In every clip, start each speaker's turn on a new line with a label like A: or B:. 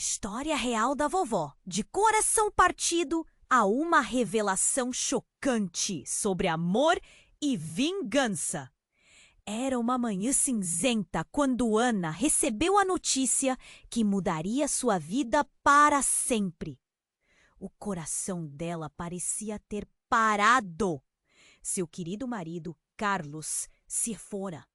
A: História real da vovó, de coração partido a uma revelação chocante sobre amor e vingança. Era uma manhã cinzenta quando Ana recebeu a notícia que mudaria sua vida para sempre. O coração dela parecia ter parado. Seu querido marido, Carlos, se fora.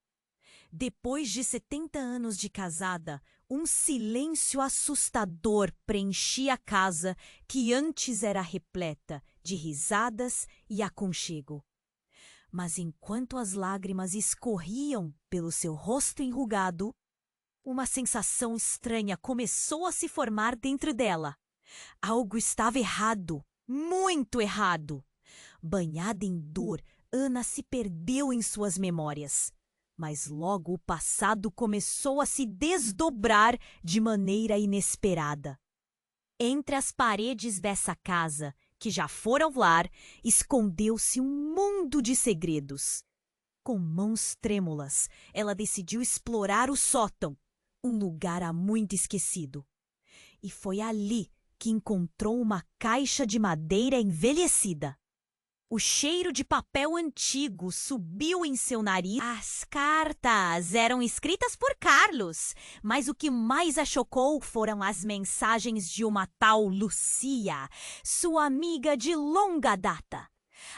A: Depois de 70 anos de casada, um silêncio assustador preenchia a casa que antes era repleta de risadas e aconchego. Mas enquanto as lágrimas escorriam pelo seu rosto enrugado, uma sensação estranha começou a se formar dentro dela. Algo estava errado, muito errado. Banhada em dor, Ana se perdeu em suas memórias. Mas logo o passado começou a se desdobrar de maneira inesperada. Entre as paredes dessa casa, que já fora o lar, escondeu-se um mundo de segredos. Com mãos trêmulas, ela decidiu explorar o sótão, um lugar há muito esquecido. E foi ali que encontrou uma caixa de madeira envelhecida. O cheiro de papel antigo subiu em seu nariz. As cartas eram escritas por Carlos, mas o que mais a chocou foram as mensagens de uma tal Lucia, sua amiga de longa data.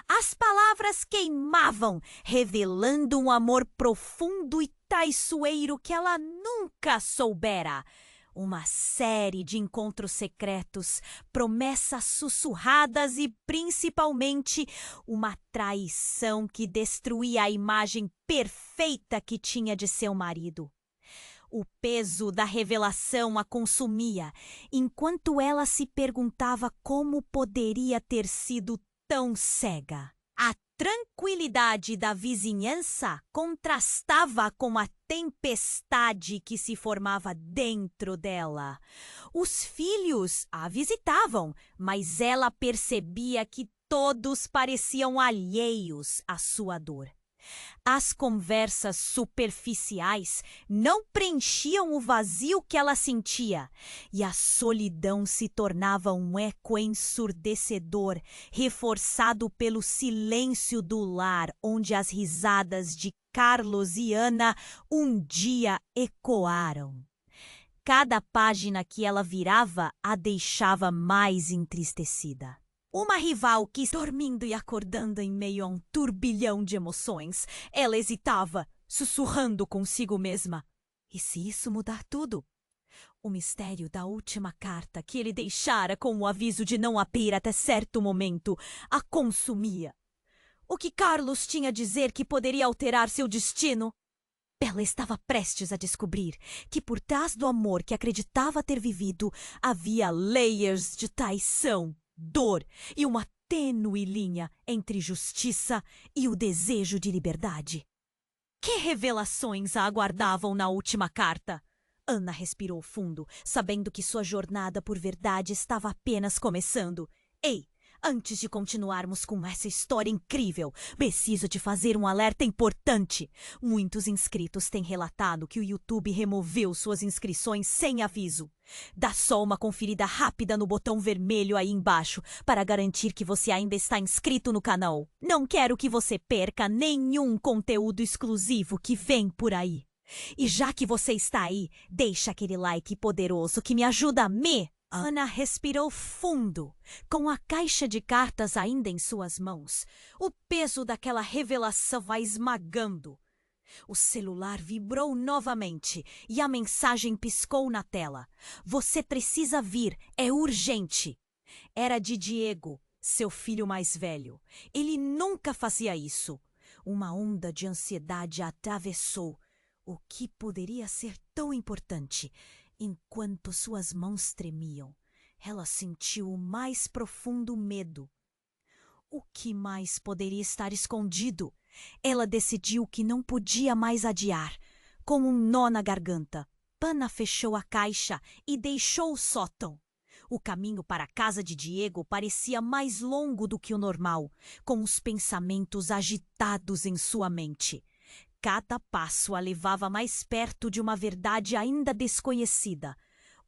A: As palavras queimavam, revelando um amor profundo e traiçoeiro que ela nunca soubera. Uma série de encontros secretos, promessas sussurradas e, principalmente, uma traição que destruía a imagem perfeita que tinha de seu marido. O peso da revelação a consumia, enquanto ela se perguntava como poderia ter sido tão cega. A tranquilidade da vizinhança contrastava com a tempestade que se formava dentro dela. Os filhos a visitavam, mas ela percebia que todos pareciam alheios à sua dor. As conversas superficiais não preenchiam o vazio que ela sentia, e a solidão se tornava um eco ensurdecedor, reforçado pelo silêncio do lar onde as risadas de Carlos e Ana um dia ecoaram. Cada página que ela virava a deixava mais entristecida. Uma rival que, dormindo e acordando em meio a um turbilhão de emoções, ela hesitava, sussurrando consigo mesma. E se isso mudar tudo? O mistério da última carta que ele deixara com o aviso de não abrir até certo momento a consumia. O que Carlos tinha a dizer que poderia alterar seu destino? Ela estava prestes a descobrir que por trás do amor que acreditava ter vivido havia layers de traição, dor e uma tênue linha entre justiça e o desejo de liberdade. Que revelações a aguardavam na última carta? Ana respirou fundo, sabendo que sua jornada por verdade estava apenas começando. Ei! Antes de continuarmos com essa história incrível, preciso de fazer um alerta importante. Muitos inscritos têm relatado que o YouTube removeu suas inscrições sem aviso. Dá só uma conferida rápida no botão vermelho aí embaixo para garantir que você ainda está inscrito no canal. Não quero que você perca nenhum conteúdo exclusivo que vem por aí. E já que você está aí, deixa aquele like poderoso que me ajuda a me... Ana respirou fundo, com a caixa de cartas ainda em suas mãos. O peso daquela revelação vai esmagando. O celular vibrou novamente e a mensagem piscou na tela. Você precisa vir, é urgente. Era de Diego, seu filho mais velho. Ele nunca fazia isso. Uma onda de ansiedade a atravessou. O que poderia ser tão importante? Enquanto suas mãos tremiam, ela sentiu o mais profundo medo. O que mais poderia estar escondido? Ela decidiu que não podia mais adiar. Com um nó na garganta, Ana fechou a caixa e deixou o sótão. O caminho para a casa de Diego parecia mais longo do que o normal, com os pensamentos agitados em sua mente. Cada passo a levava mais perto de uma verdade ainda desconhecida.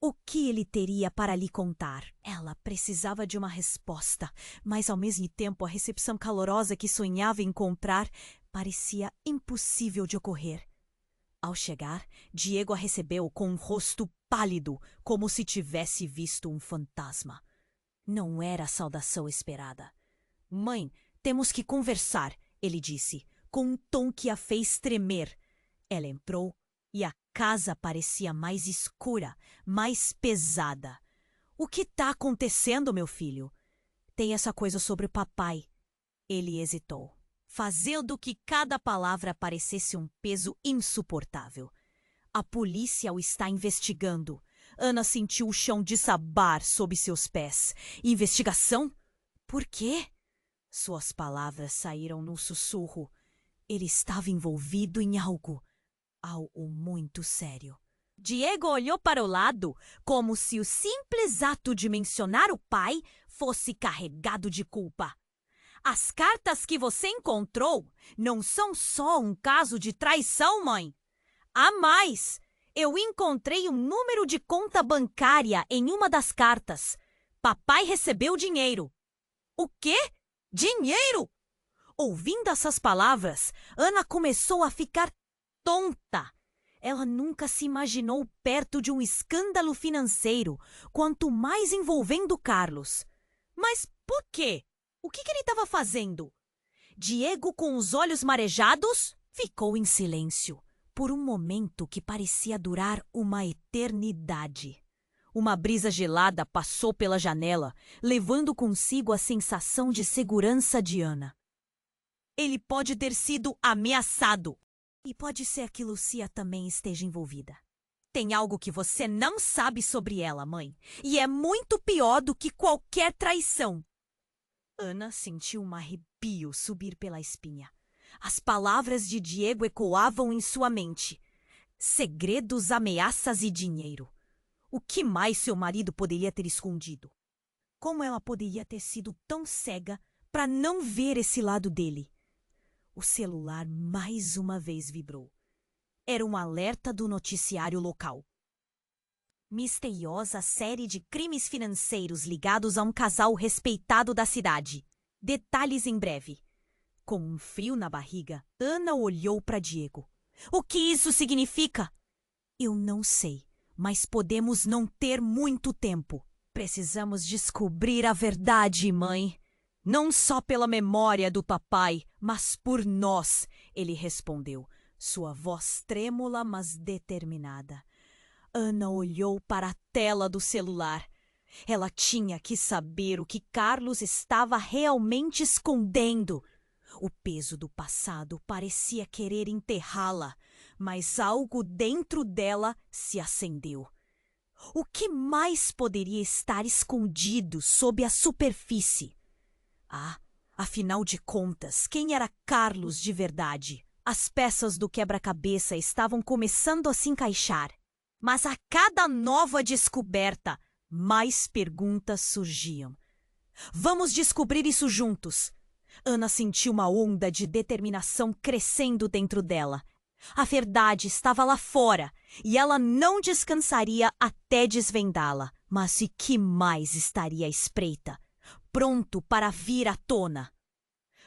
A: O que ele teria para lhe contar? Ela precisava de uma resposta, mas ao mesmo tempo a recepção calorosa que sonhava encontrar parecia impossível de ocorrer. Ao chegar, Diego a recebeu com um rosto pálido, como se tivesse visto um fantasma. Não era a saudação esperada. "Mãe, temos que conversar", ele disse, com um tom que a fez tremer. Ela entrou e a casa parecia mais escura, mais pesada. "O que está acontecendo, meu filho?" "Tem essa coisa sobre o papai." Ele hesitou, fazendo que cada palavra parecesse um peso insuportável. "A polícia o está investigando." Ana sentiu o chão desabar sob seus pés. "Investigação? Por quê?" Suas palavras saíram num sussurro. Ele estava envolvido em algo muito sério. Diego olhou para o lado, como se o simples ato de mencionar o pai fosse carregado de culpa. "As cartas que você encontrou não são só um caso de traição, mãe. Há mais! Eu encontrei um número de conta bancária em uma das cartas. Papai recebeu dinheiro." "O quê? Dinheiro?" Ouvindo essas palavras, Ana começou a ficar tonta. Ela nunca se imaginou perto de um escândalo financeiro, quanto mais envolvendo Carlos. Mas por quê? O que ele estava fazendo? Diego, com os olhos marejados, ficou em silêncio, por um momento que parecia durar uma eternidade. Uma brisa gelada passou pela janela, levando consigo a sensação de segurança de Ana. Ele pode ter sido ameaçado. E pode ser que Lucia também esteja envolvida. Tem algo que você não sabe sobre ela, mãe. E é muito pior do que qualquer traição. Ana sentiu um arrepio subir pela espinha. As palavras de Diego ecoavam em sua mente. Segredos, ameaças e dinheiro. O que mais seu marido poderia ter escondido? Como ela poderia ter sido tão cega para não ver esse lado dele? O celular mais uma vez vibrou. Era um alerta do noticiário local. Misteriosa série de crimes financeiros ligados a um casal respeitado da cidade. Detalhes em breve. Com um frio na barriga, Ana olhou para Diego. "O que isso significa?" "Eu não sei, mas podemos não ter muito tempo. Precisamos descobrir a verdade, mãe. Não só pela memória do papai, mas por nós", ele respondeu, sua voz trêmula, mas determinada. Ana olhou para a tela do celular. Ela tinha que saber o que Carlos estava realmente escondendo. O peso do passado parecia querer enterrá-la, mas algo dentro dela se acendeu. O que mais poderia estar escondido sob a superfície? Afinal de contas, quem era Carlos de verdade? As peças do quebra-cabeça estavam começando a se encaixar. Mas a cada nova descoberta, mais perguntas surgiam. "Vamos descobrir isso juntos." Ana sentiu uma onda de determinação crescendo dentro dela. A verdade estava lá fora e ela não descansaria até desvendá-la. Mas o que mais estaria à espreita, pronto para vir à tona?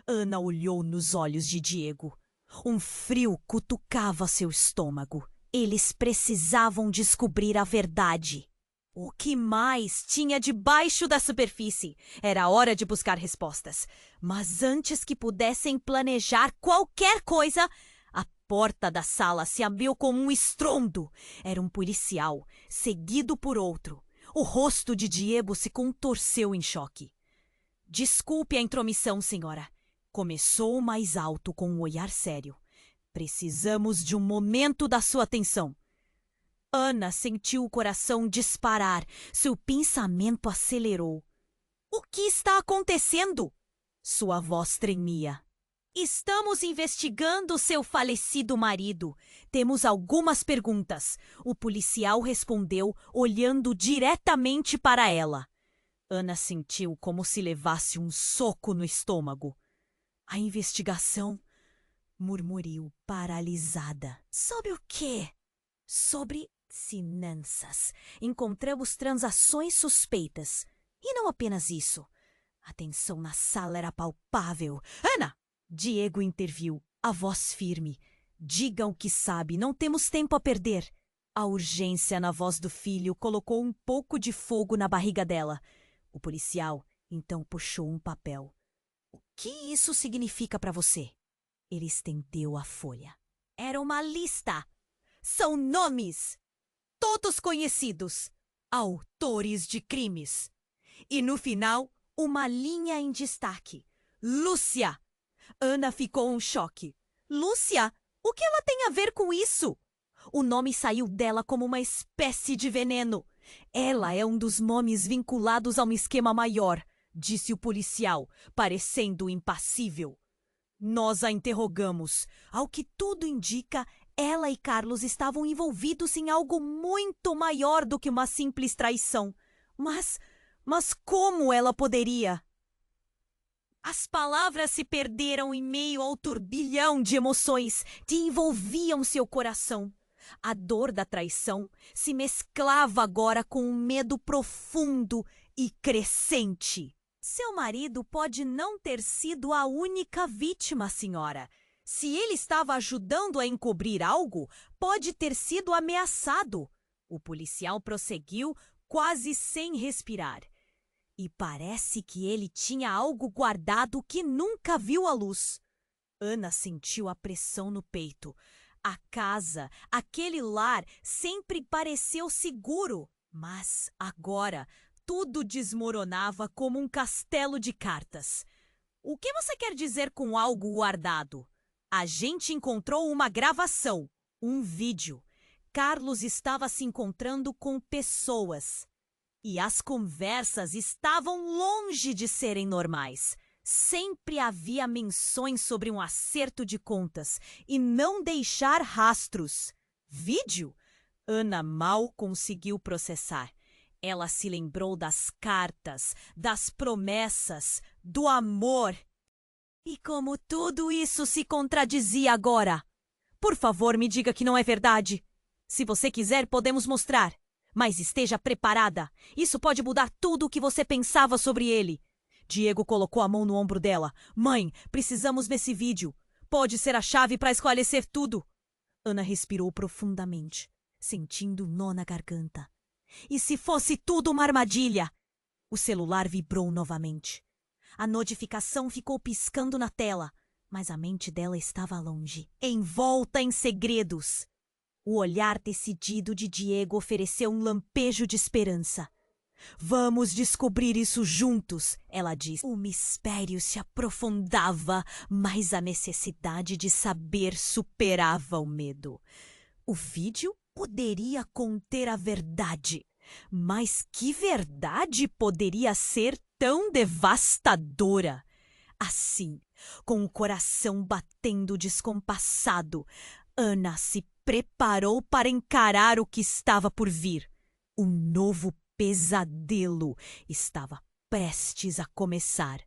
A: Ana olhou nos olhos de Diego. Um frio cutucava seu estômago. Eles precisavam descobrir a verdade. O que mais tinha debaixo da superfície? Era hora de buscar respostas. Mas antes que pudessem planejar qualquer coisa, a porta da sala se abriu com um estrondo. Era um policial, seguido por outro. O rosto de Diego se contorceu em choque. "Desculpe a intromissão, senhora." Começou mais alto com um olhar sério. "Precisamos de um momento da sua atenção." Ana sentiu o coração disparar. Seu pensamento acelerou. "O que está acontecendo?" Sua voz tremia. "Estamos investigando seu falecido marido. Temos algumas perguntas." O policial respondeu, olhando diretamente para ela. Ana sentiu como se levasse um soco no estômago. "A investigação?" murmuriu, paralisada. "Sobre o quê?" "Sobre Finanças. Encontramos transações suspeitas. E não apenas isso. A tensão na sala era palpável. Ana! Diego interviu, a voz firme. Diga o que sabe, não temos tempo a perder. A urgência na voz do filho colocou um pouco de fogo na barriga dela. O policial então puxou um papel. O que isso significa para você? Ele estendeu a folha. Era uma lista. São nomes. Todos conhecidos. Autores de crimes. E no final, uma linha em destaque. Lúcia. Ana ficou em choque. Lúcia? O que ela tem a ver com isso? O nome saiu dela como uma espécie de veneno. Ela é um dos nomes vinculados a um esquema maior, disse o policial, parecendo impassível. Nós a interrogamos. Ao que tudo indica, ela e Carlos estavam envolvidos em algo muito maior do que uma simples traição. Mas como ela poderia? As palavras se perderam em meio ao turbilhão de emoções que envolviam seu coração. A dor da traição se mesclava agora com um medo profundo e crescente. Seu marido pode não ter sido a única vítima, senhora. Se ele estava ajudando a encobrir algo, pode ter sido ameaçado. O policial prosseguiu, quase sem respirar. E parece que ele tinha algo guardado que nunca viu a luz. Ana sentiu a pressão no peito. A casa, aquele lar, sempre pareceu seguro. Mas agora tudo desmoronava como um castelo de cartas. O que você quer dizer com algo guardado? A gente encontrou uma gravação, um vídeo. Carlos estava se encontrando com pessoas. E as conversas estavam longe de serem normais. Sempre havia menções sobre um acerto de contas e não deixar rastros. Vídeo? Ana mal conseguiu processar. Ela se lembrou das cartas, das promessas, do amor. E como tudo isso se contradizia agora? Por favor, me diga que não é verdade. Se você quiser, podemos mostrar. Mas esteja preparada. Isso pode mudar tudo o que você pensava sobre ele. Diego colocou a mão no ombro dela. Mãe, precisamos desse vídeo. Pode ser a chave para esclarecer tudo. Ana respirou profundamente, sentindo um nó na garganta. E se fosse tudo uma armadilha? O celular vibrou novamente. A notificação ficou piscando na tela, mas a mente dela estava longe, envolta em segredos. O olhar decidido de Diego ofereceu um lampejo de esperança. Vamos descobrir isso juntos, ela disse. O mistério se aprofundava, mas a necessidade de saber superava o medo. O vídeo poderia conter a verdade. Mas que verdade poderia ser tão devastadora? Assim, com o coração batendo descompassado, Ana se preparou para encarar o que estava por vir. Um novo pesadelo estava prestes a começar.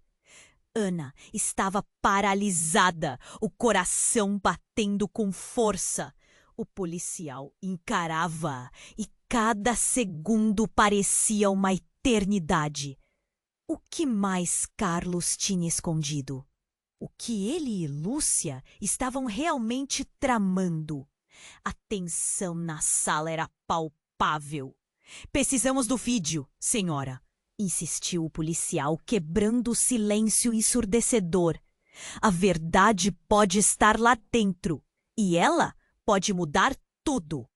A: Ana estava paralisada, o coração batendo com força. O policial encarava-a e cada segundo parecia uma eternidade. O que mais Carlos tinha escondido? O que ele e Lúcia estavam realmente tramando? A tensão na sala era palpável. Precisamos do vídeo, senhora, insistiu o policial, quebrando o silêncio ensurdecedor. A verdade pode estar lá dentro e ela pode mudar tudo.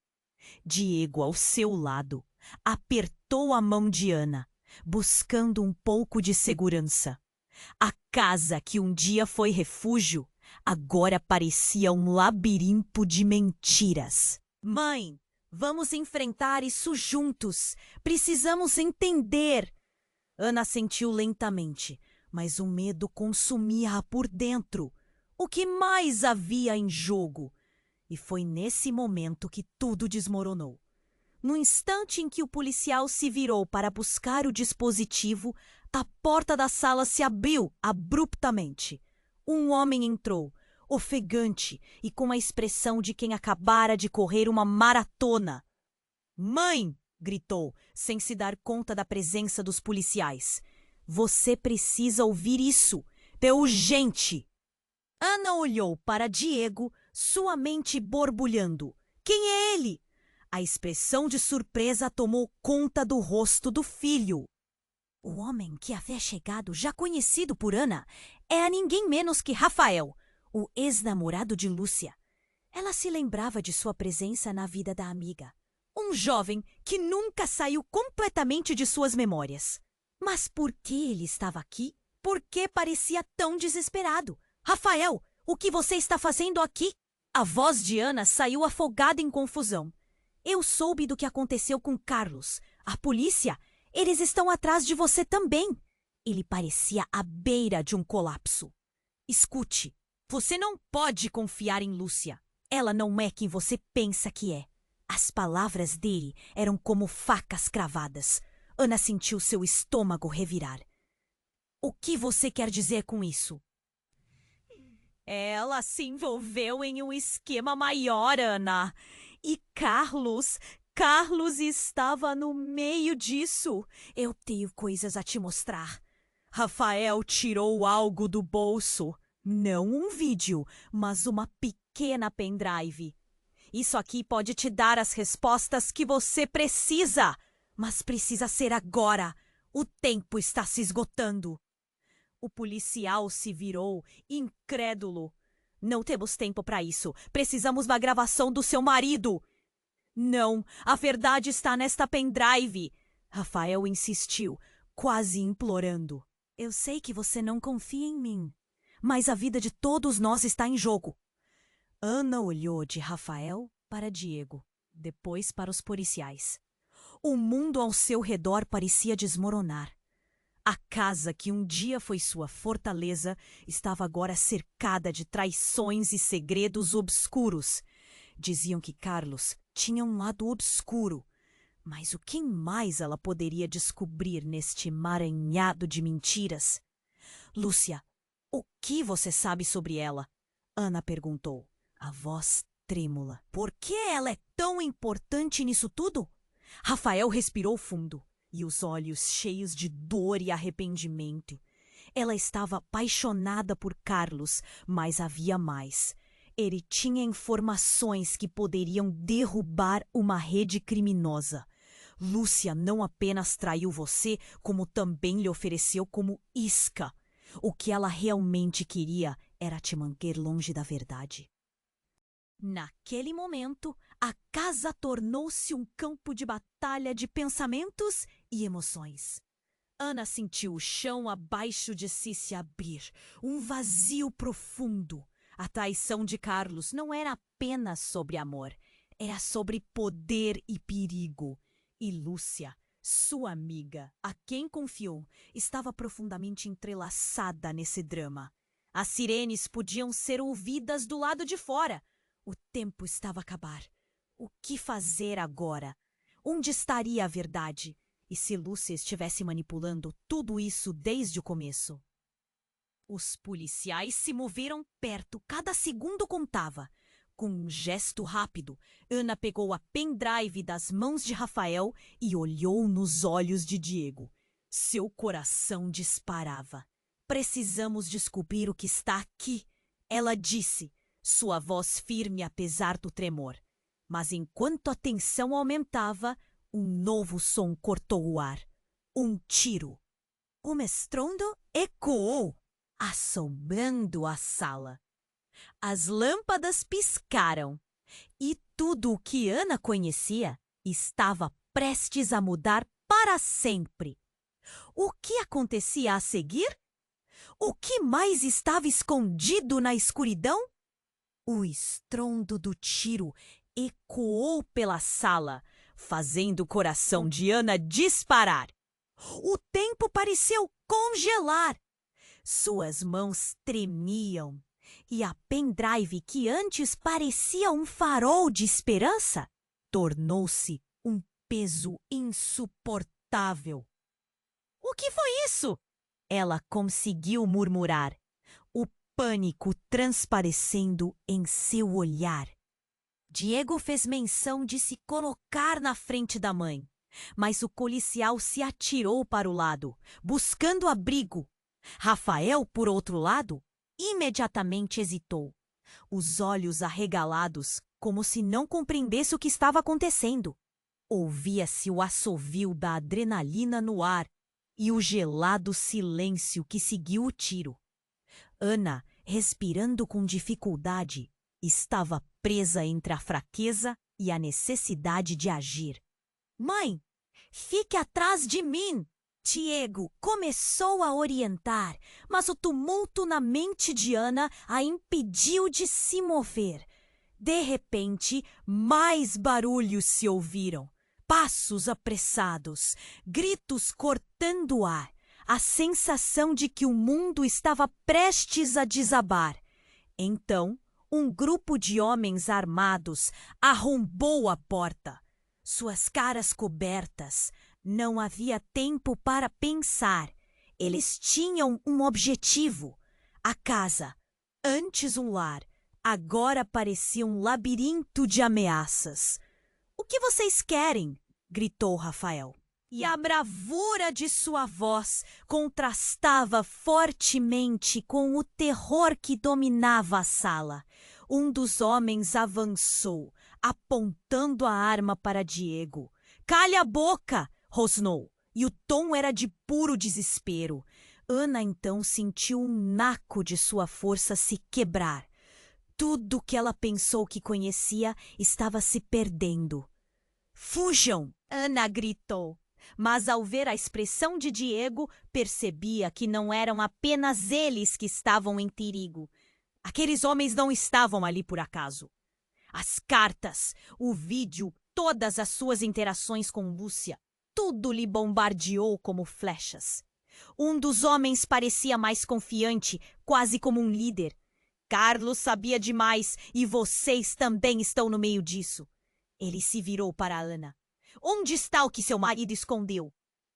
A: Diego, ao seu lado, apertou a mão de Ana, buscando um pouco de segurança. A casa que um dia foi refúgio agora parecia um labirinto de mentiras. Mãe, vamos enfrentar isso juntos. Precisamos entender. Ana sentiu lentamente, mas o medo consumia-a por dentro. O que mais havia em jogo? E foi nesse momento que tudo desmoronou. No instante em que o policial se virou para buscar o dispositivo, a porta da sala se abriu abruptamente. Um homem entrou, ofegante e com a expressão de quem acabara de correr uma maratona. Mãe! Gritou, sem se dar conta da presença dos policiais. Você precisa ouvir isso. É urgente! Ana olhou para Diego, sua mente borbulhando. Quem é ele? A expressão de surpresa tomou conta do rosto do filho. O homem que havia chegado, já conhecido por Ana, era ninguém menos que Rafael, o ex-namorado de Lúcia. Ela se lembrava de sua presença na vida da amiga. Um jovem que nunca saiu completamente de suas memórias. Mas por que ele estava aqui? Por que parecia tão desesperado? Rafael, o que você está fazendo aqui? A voz de Ana saiu afogada em confusão. Eu soube do que aconteceu com Carlos. A polícia, eles estão atrás de você também. Ele parecia à beira de um colapso. Escute, você não pode confiar em Lúcia. Ela não é quem você pensa que é. As palavras dele eram como facas cravadas. Ana sentiu seu estômago revirar. O que você quer dizer com isso? Ela se envolveu em um esquema maior, Ana. E Carlos estava no meio disso. Eu tenho coisas a te mostrar. Rafael tirou algo do bolso. Não um vídeo, mas uma pequena pendrive. Isso aqui pode te dar as respostas que você precisa, mas precisa ser agora. O tempo está se esgotando. O policial se virou, incrédulo. Não temos tempo para isso. Precisamos da gravação do seu marido. Não, a verdade está nesta pendrive. Rafael insistiu, quase implorando. Eu sei que você não confia em mim, mas a vida de todos nós está em jogo. Ana olhou de Rafael para Diego, depois para os policiais. O mundo ao seu redor parecia desmoronar. A casa que um dia foi sua fortaleza estava agora cercada de traições e segredos obscuros. Diziam que Carlos tinha um lado obscuro, mas o que mais ela poderia descobrir neste emaranhado de mentiras? Lúcia, o que você sabe sobre ela? Ana perguntou, a voz trêmula. Por que ela é tão importante nisso tudo? Rafael respirou fundo e os olhos cheios de dor e arrependimento. Ela estava apaixonada por Carlos, mas havia mais. Ele tinha informações que poderiam derrubar uma rede criminosa. Lúcia não apenas traiu você, como também lhe ofereceu como isca. O que ela realmente queria era te manter longe da verdade. Naquele momento, a casa tornou-se um campo de batalha de pensamentos e emoções. Ana sentiu o chão abaixo de si se abrir, um vazio profundo. A traição de Carlos não era apenas sobre amor, era sobre poder e perigo. E Lúcia, sua amiga, a quem confiou, estava profundamente entrelaçada nesse drama. As sirenes podiam ser ouvidas do lado de fora. O tempo estava a acabar. O que fazer agora? Onde estaria a verdade? E se Lúcia estivesse manipulando tudo isso desde o começo? Os policiais se moveram perto, cada segundo contava. Com um gesto rápido, Ana pegou a pendrive das mãos de Rafael e olhou nos olhos de Diego. Seu coração disparava. Precisamos descobrir o que está aqui, ela disse, sua voz firme apesar do tremor. Mas enquanto a tensão aumentava, um novo som cortou o ar. Um tiro. O estrondo ecoou, assombrando a sala. As lâmpadas piscaram e tudo o que Ana conhecia estava prestes a mudar para sempre. O que acontecia a seguir? O que mais estava escondido na escuridão? O estrondo do tiro ecoou pela sala, fazendo o coração de Ana disparar. O tempo pareceu congelar. Suas mãos tremiam e a pendrive que antes parecia um farol de esperança tornou-se um peso insuportável. O que foi isso? Ela conseguiu murmurar, o pânico transparecendo em seu olhar. Diego fez menção de se colocar na frente da mãe, mas o policial se atirou para o lado, buscando abrigo. Rafael, por outro lado, imediatamente hesitou, os olhos arregalados, como se não compreendesse o que estava acontecendo. Ouvia-se o assovio da adrenalina no ar e o gelado silêncio que seguiu o tiro. Ana, respirando com dificuldade, estava presa entre a fraqueza e a necessidade de agir. Mãe, fique atrás de mim! Diego começou a orientar, mas o tumulto na mente de Ana a impediu de se mover. De repente, mais barulhos se ouviram. Passos apressados, gritos cortando o ar, a sensação de que o mundo estava prestes a desabar. Então, um grupo de homens armados arrombou a porta. Suas caras cobertas, não havia tempo para pensar. Eles tinham um objetivo. A casa, antes um lar, agora parecia um labirinto de ameaças. "O que vocês querem?" gritou Rafael. E a bravura de sua voz contrastava fortemente com o terror que dominava a sala. Um dos homens avançou, apontando a arma para Diego. "Calha a boca!" rosnou, e o tom era de puro desespero. Ana então sentiu um naco de sua força se quebrar. Tudo o que ela pensou que conhecia estava se perdendo. "Fujam!" Ana gritou. Mas ao ver a expressão de Diego, percebia que não eram apenas eles que estavam em perigo. Aqueles homens não estavam ali por acaso. As cartas, o vídeo, todas as suas interações com Lúcia, tudo lhe bombardeou como flechas. Um dos homens parecia mais confiante, quase como um líder. "Carlos sabia demais e vocês também estão no meio disso." Ele se virou para Ana. "Onde está o que seu marido escondeu?"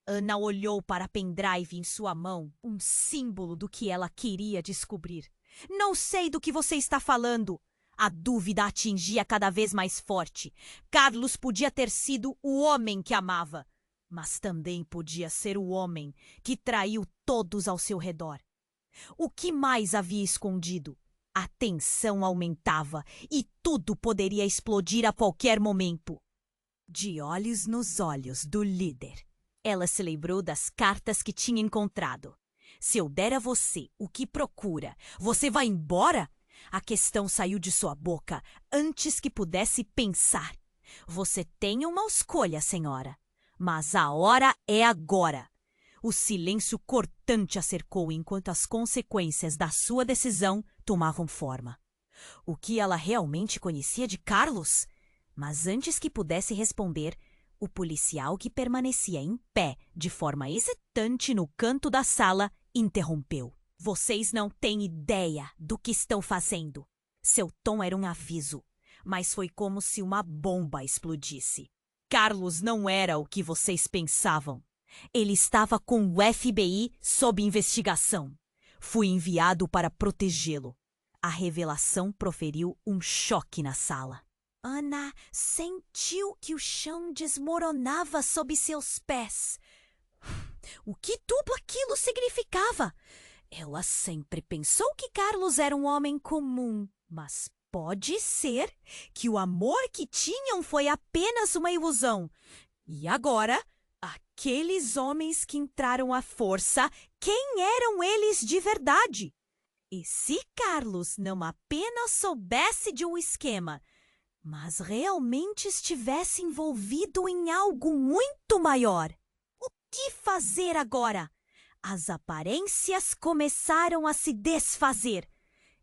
A: Ana olhou para a pendrive em sua mão, um símbolo do que ela queria descobrir. "Não sei do que você está falando." A dúvida atingia cada vez mais forte. Carlos podia ter sido o homem que amava, mas também podia ser o homem que traiu todos ao seu redor. O que mais havia escondido? A tensão aumentava e tudo poderia explodir a qualquer momento. De olhos nos olhos do líder, ela se lembrou das cartas que tinha encontrado. "Se eu der a você o que procura, você vai embora?" A questão saiu de sua boca antes que pudesse pensar. "Você tem uma escolha, senhora, mas a hora é agora." O silêncio cortante a cercou enquanto as consequências da sua decisão tomavam forma. O que ela realmente conhecia de Carlos? Mas antes que pudesse responder, o policial que permanecia em pé de forma hesitante no canto da sala interrompeu. "Vocês não têm ideia do que estão fazendo." Seu tom era um aviso, mas foi como se uma bomba explodisse. Carlos não era o que vocês pensavam. Ele estava com o FBI sob investigação. Fui enviado para protegê-lo. A revelação proferiu um choque na sala. Ana sentiu que o chão desmoronava sob seus pés. O que tudo aquilo significava? Ela sempre pensou que Carlos era um homem comum, mas pode ser que o amor que tinham foi apenas uma ilusão. E agora, aqueles homens que entraram à força, quem eram eles de verdade? E se Carlos não apenas soubesse de um esquema, mas realmente estivesse envolvido em algo muito maior? O que fazer agora? As aparências começaram a se desfazer.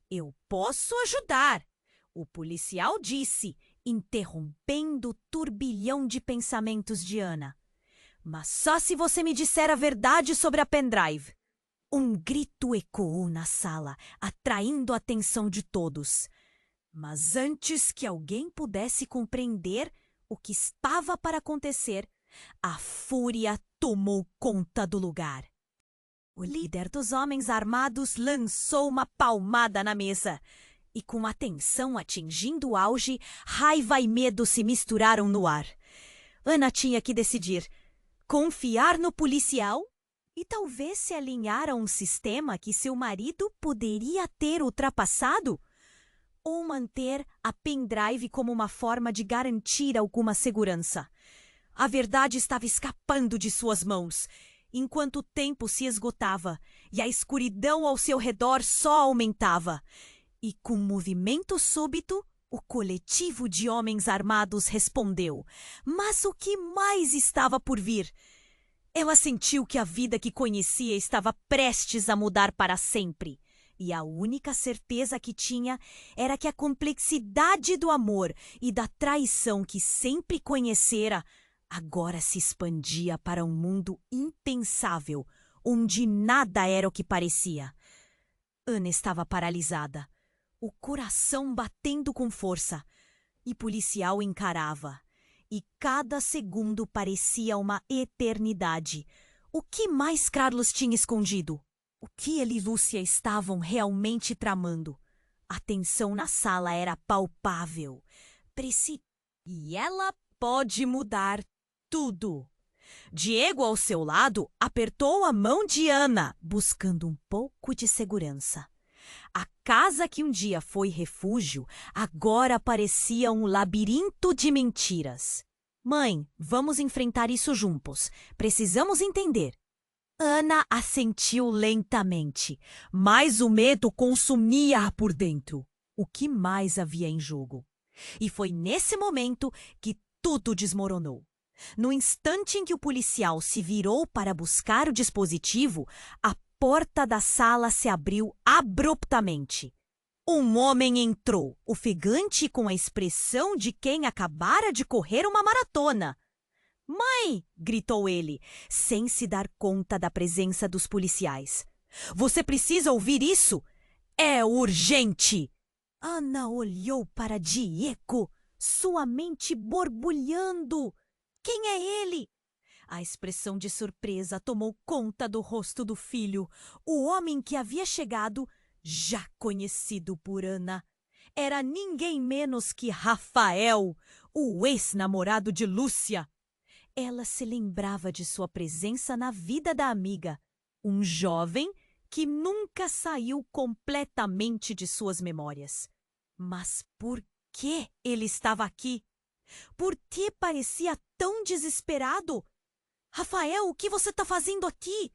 A: Eu posso ajudar, o policial disse, interrompendo o turbilhão de pensamentos de Ana. Mas só se você me disser a verdade sobre a pendrive. Um grito ecoou na sala, atraindo a atenção de todos. Mas antes que alguém pudesse compreender o que estava para acontecer, a fúria tomou conta do lugar. O líder dos homens armados lançou uma palmada na mesa. E com a tensão atingindo o auge, raiva e medo se misturaram no ar. Ana tinha que decidir: confiar no policial e talvez se alinhar a um sistema que seu marido poderia ter ultrapassado? Ou manter a pendrive como uma forma de garantir alguma segurança? A verdade estava escapando de suas mãos, enquanto o tempo se esgotava e a escuridão ao seu redor só aumentava. E com um movimento súbito, o coletivo de homens armados respondeu. Mas o que mais estava por vir? Ela sentiu que a vida que conhecia estava prestes a mudar para sempre. E a única certeza que tinha era que a complexidade do amor e da traição que sempre conhecera agora se expandia para um mundo impensável, onde nada era o que parecia. Ana estava paralisada, o coração batendo com força, e o policial encarava. E cada segundo parecia uma eternidade. O que mais Carlos tinha escondido? O que ele e Lúcia estavam realmente tramando? A tensão na sala era palpável. E ela pode mudar tudo. Diego, ao seu lado, apertou a mão de Ana, buscando um pouco de segurança. A casa que um dia foi refúgio, agora parecia um labirinto de mentiras. Mãe, vamos enfrentar isso juntos. Precisamos entender. Ana assentiu lentamente, mas o medo consumia-a por dentro. O que mais havia em jogo? E foi nesse momento que tudo desmoronou. No instante em que o policial se virou para buscar o dispositivo, a porta da sala se abriu abruptamente. Um homem entrou, ofegante com a expressão de quem acabara de correr uma maratona. "Mãe!" gritou ele, sem se dar conta da presença dos policiais. "Você precisa ouvir isso! É urgente!" Ana olhou para Diego, sua mente borbulhando. Quem é ele? A expressão de surpresa tomou conta do rosto do filho. O homem que havia chegado, já conhecido por Ana, era ninguém menos que Rafael, o ex-namorado de Lúcia. Ela se lembrava de sua presença na vida da amiga, um jovem que nunca saiu completamente de suas memórias. Mas por que ele estava aqui? Por que parecia tão desesperado? "Rafael, o que você está fazendo aqui?"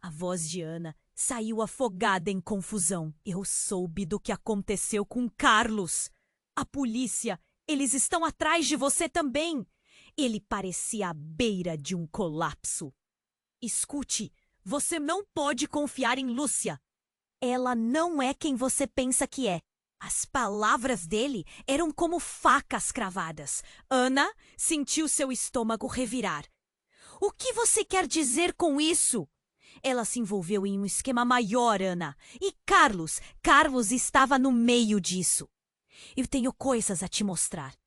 A: A voz de Ana saiu afogada em confusão. "Eu soube do que aconteceu com Carlos. A polícia, eles estão atrás de você também." Ele parecia à beira de um colapso. "Escute, você não pode confiar em Lúcia. Ela não é quem você pensa que é." As palavras dele eram como facas cravadas. Ana sentiu seu estômago revirar. "O que você quer dizer com isso?" Ela se envolveu em um esquema maior, Ana. E Carlos estava no meio disso. "Eu tenho coisas a te mostrar."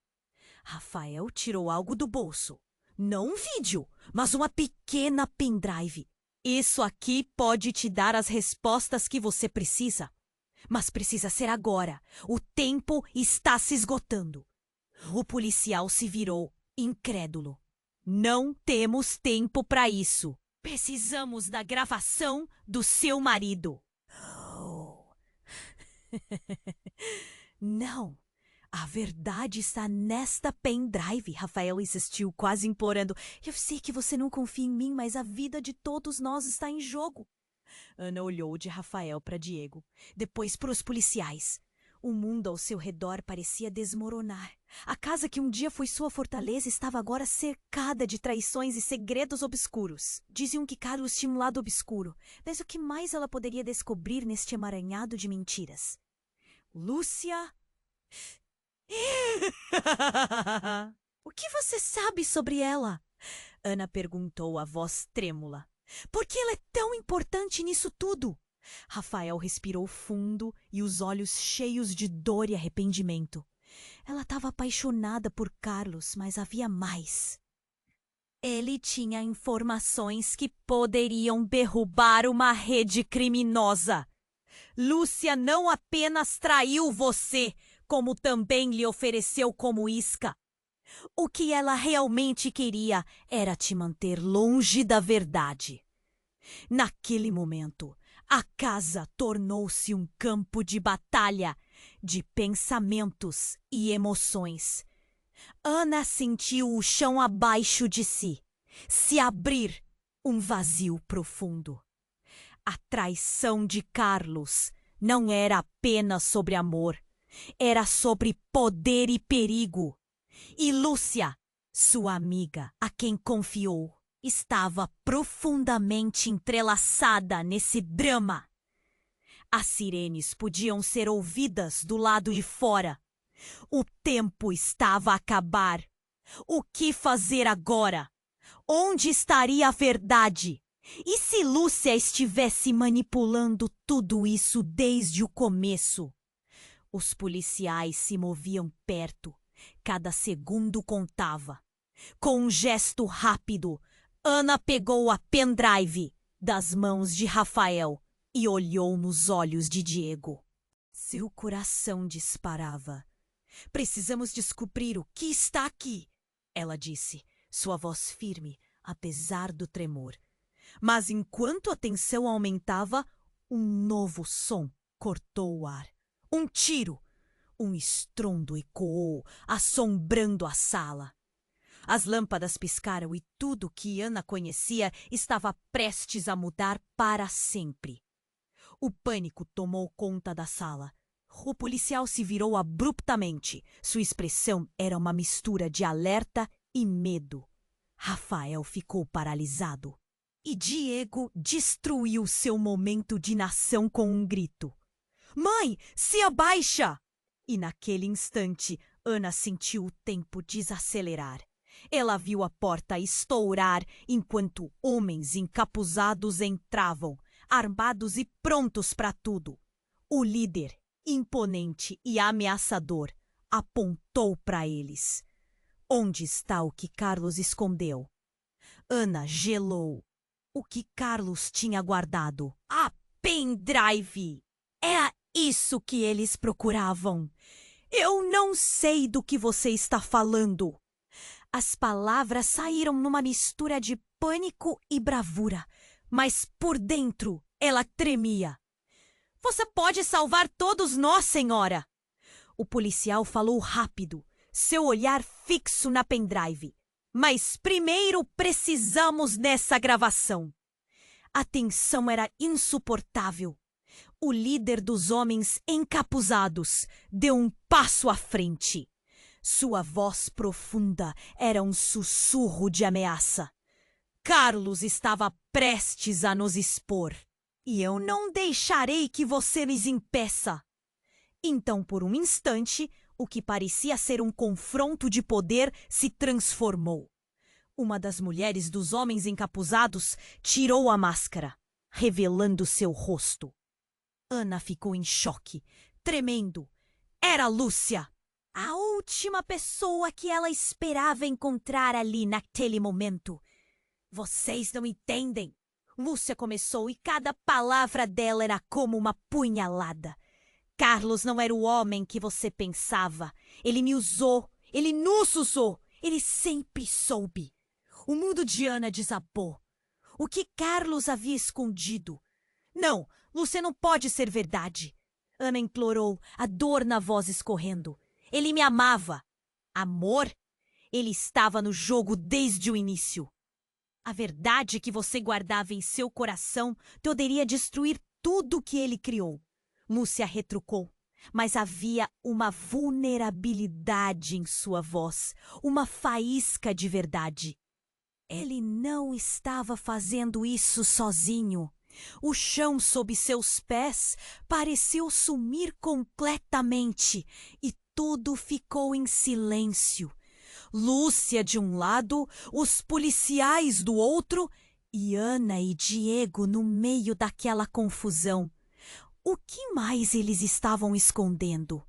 A: Rafael tirou algo do bolso. Não um vídeo, mas uma pequena pendrive. "Isso aqui pode te dar as respostas que você precisa. Mas precisa ser agora. O tempo está se esgotando." O policial se virou, incrédulo. "Não temos tempo para isso. Precisamos da gravação do seu marido." Oh. "Não. A verdade está nesta pendrive." Rafael insistiu, quase implorando. "Eu sei que você não confia em mim, mas a vida de todos nós está em jogo." Ana olhou de Rafael para Diego, depois para os policiais. O mundo ao seu redor parecia desmoronar. A casa que um dia foi sua fortaleza estava agora cercada de traições e segredos obscuros. Diziam que Carlos tinha um lado obscuro, mas o que mais ela poderia descobrir neste emaranhado de mentiras? Lúcia... "O que você sabe sobre ela?" Ana perguntou, a voz trêmula. "Por que ela é tão importante nisso tudo?" Rafael respirou fundo e os olhos cheios de dor e arrependimento. Ela estava apaixonada por Carlos, mas havia mais. Ele tinha informações que poderiam derrubar uma rede criminosa. Lúcia não apenas traiu você, como também lhe ofereceu como isca. O que ela realmente queria era te manter longe da verdade. Naquele momento, a casa tornou-se um campo de batalha, de pensamentos e emoções. Ana sentiu o chão abaixo de si se abrir, um vazio profundo. A traição de Carlos não era apenas sobre amor, era sobre poder e perigo. E Lúcia, sua amiga, a quem confiou, estava profundamente entrelaçada nesse drama. As sirenes podiam ser ouvidas do lado de fora. O tempo estava a acabar. O que fazer agora? Onde estaria a verdade? E se Lúcia estivesse manipulando tudo isso desde o começo? Os policiais se moviam perto. Cada segundo contava. Com um gesto rápido, Ana pegou a pendrive das mãos de Rafael e olhou nos olhos de Diego. Seu coração disparava. Precisamos descobrir o que está aqui, ela disse, sua voz firme, apesar do tremor. Mas enquanto a tensão aumentava, um novo som cortou o ar. Um tiro! Um estrondo ecoou, assombrando a sala. As lâmpadas piscaram e tudo que Ana conhecia estava prestes a mudar para sempre. O pânico tomou conta da sala. O policial se virou abruptamente. Sua expressão era uma mistura de alerta e medo. Rafael ficou paralisado. E Diego destruiu seu momento de nação com um grito. Mãe, se abaixa! E naquele instante, Ana sentiu o tempo desacelerar. Ela viu a porta estourar enquanto homens encapuzados entravam, armados e prontos para tudo. O líder, imponente e ameaçador, apontou para eles. Onde está o que Carlos escondeu? Ana gelou. O que Carlos tinha guardado? A pendrive! Era isso que eles procuravam. Eu não sei do que você está falando. As palavras saíram numa mistura de pânico e bravura, mas por dentro ela tremia. Você pode salvar todos nós, senhora! O policial falou rápido, seu olhar fixo na pendrive. Mas primeiro precisamos dessa gravação. A tensão era insuportável. O líder dos homens encapuzados deu um passo à frente. Sua voz profunda era um sussurro de ameaça. Carlos estava prestes a nos expor. E eu não deixarei que você nos impeça. Então, por um instante, o que parecia ser um confronto de poder se transformou. Uma das mulheres dos homens encapuzados tirou a máscara, revelando seu rosto. Ana ficou em choque, tremendo. Era Lúcia! A última pessoa que ela esperava encontrar ali naquele momento. Vocês não entendem. Lúcia começou e cada palavra dela era como uma punhalada. Carlos não era o homem que você pensava. Ele me usou, ele nos usou, ele sempre soube. O mundo de Ana desabou. O que Carlos havia escondido? Não, Lúcia, não pode ser verdade. Ana implorou, a dor na voz escorrendo. Ele me amava. Amor? Ele estava no jogo desde o início. A verdade que você guardava em seu coração poderia destruir tudo que ele criou. Lúcia retrucou, mas havia uma vulnerabilidade em sua voz, uma faísca de verdade. Ele não estava fazendo isso sozinho. O chão sob seus pés pareceu sumir completamente e tudo ficou em silêncio. Lúcia de um lado, os policiais do outro e Ana e Diego no meio daquela confusão. O que mais eles estavam escondendo?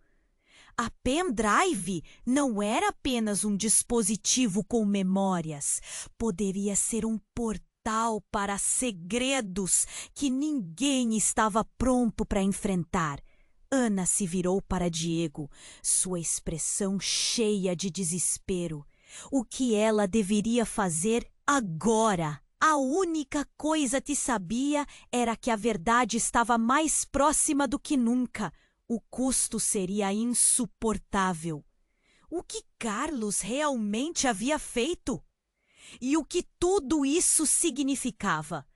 A: A pendrive não era apenas um dispositivo com memórias. Poderia ser um portal portal para segredos que ninguém estava pronto para enfrentar. Ana se virou para Diego, sua expressão cheia de desespero. O que ela deveria fazer agora? A única coisa que sabia era que a verdade estava mais próxima do que nunca. O custo seria insuportável. O que Carlos realmente havia feito? E o que tudo isso significava?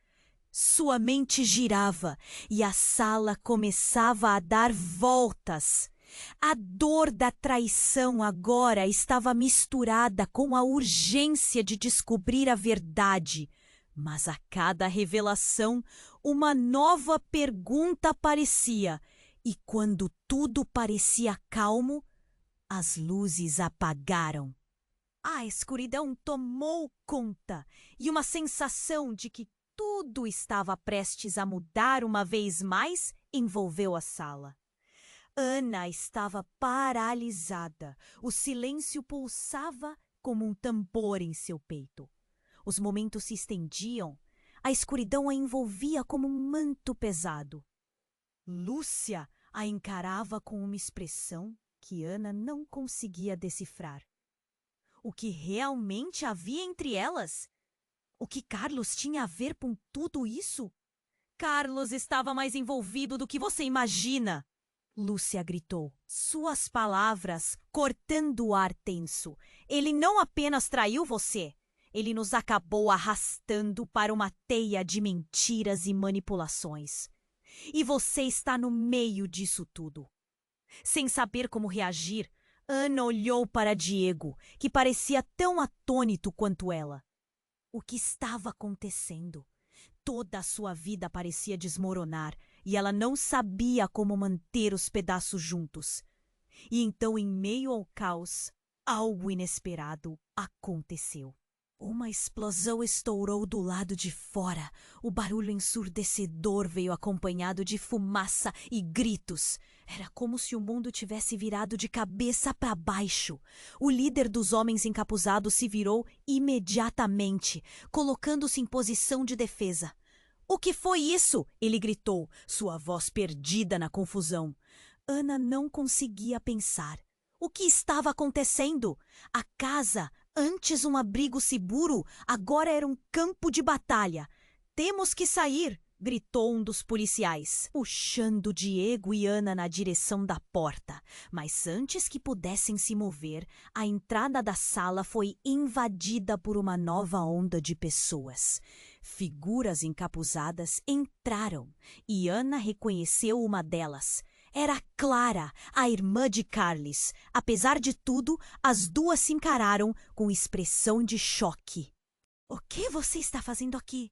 A: Sua mente girava e a sala começava a dar voltas. A dor da traição agora estava misturada com a urgência de descobrir a verdade. Mas a cada revelação, uma nova pergunta aparecia. E quando tudo parecia calmo, as luzes apagaram. A escuridão tomou conta e uma sensação de que tudo estava prestes a mudar uma vez mais envolveu a sala. Ana estava paralisada. O silêncio pulsava como um tambor em seu peito. Os momentos se estendiam. A escuridão a envolvia como um manto pesado. Lúcia a encarava com uma expressão que Ana não conseguia decifrar. O que realmente havia entre elas? O que Carlos tinha a ver com tudo isso? Carlos estava mais envolvido do que você imagina! Lúcia gritou, suas palavras cortando o ar tenso. Ele não apenas traiu você, ele nos acabou arrastando para uma teia de mentiras e manipulações. E você está no meio disso tudo. Sem saber como reagir, Ana olhou para Diego, que parecia tão atônito quanto ela. O que estava acontecendo? Toda a sua vida parecia desmoronar e ela não sabia como manter os pedaços juntos. E então, em meio ao caos, algo inesperado aconteceu. Uma explosão estourou do lado de fora. O barulho ensurdecedor veio acompanhado de fumaça e gritos. Era como se o mundo tivesse virado de cabeça para baixo. O líder dos homens encapuzados se virou imediatamente, colocando-se em posição de defesa. "O que foi isso?" ele gritou, sua voz perdida na confusão. Ana não conseguia pensar. O que estava acontecendo? A casa, antes um abrigo seguro, agora era um campo de batalha. "Temos que sair!" gritou um dos policiais, puxando Diego e Ana na direção da porta. Mas antes que pudessem se mover, a entrada da sala foi invadida por uma nova onda de pessoas. Figuras encapuzadas entraram e Ana reconheceu uma delas. Era Clara, a irmã de Carlos. Apesar de tudo, as duas se encararam com expressão de choque. "O que você está fazendo aqui?"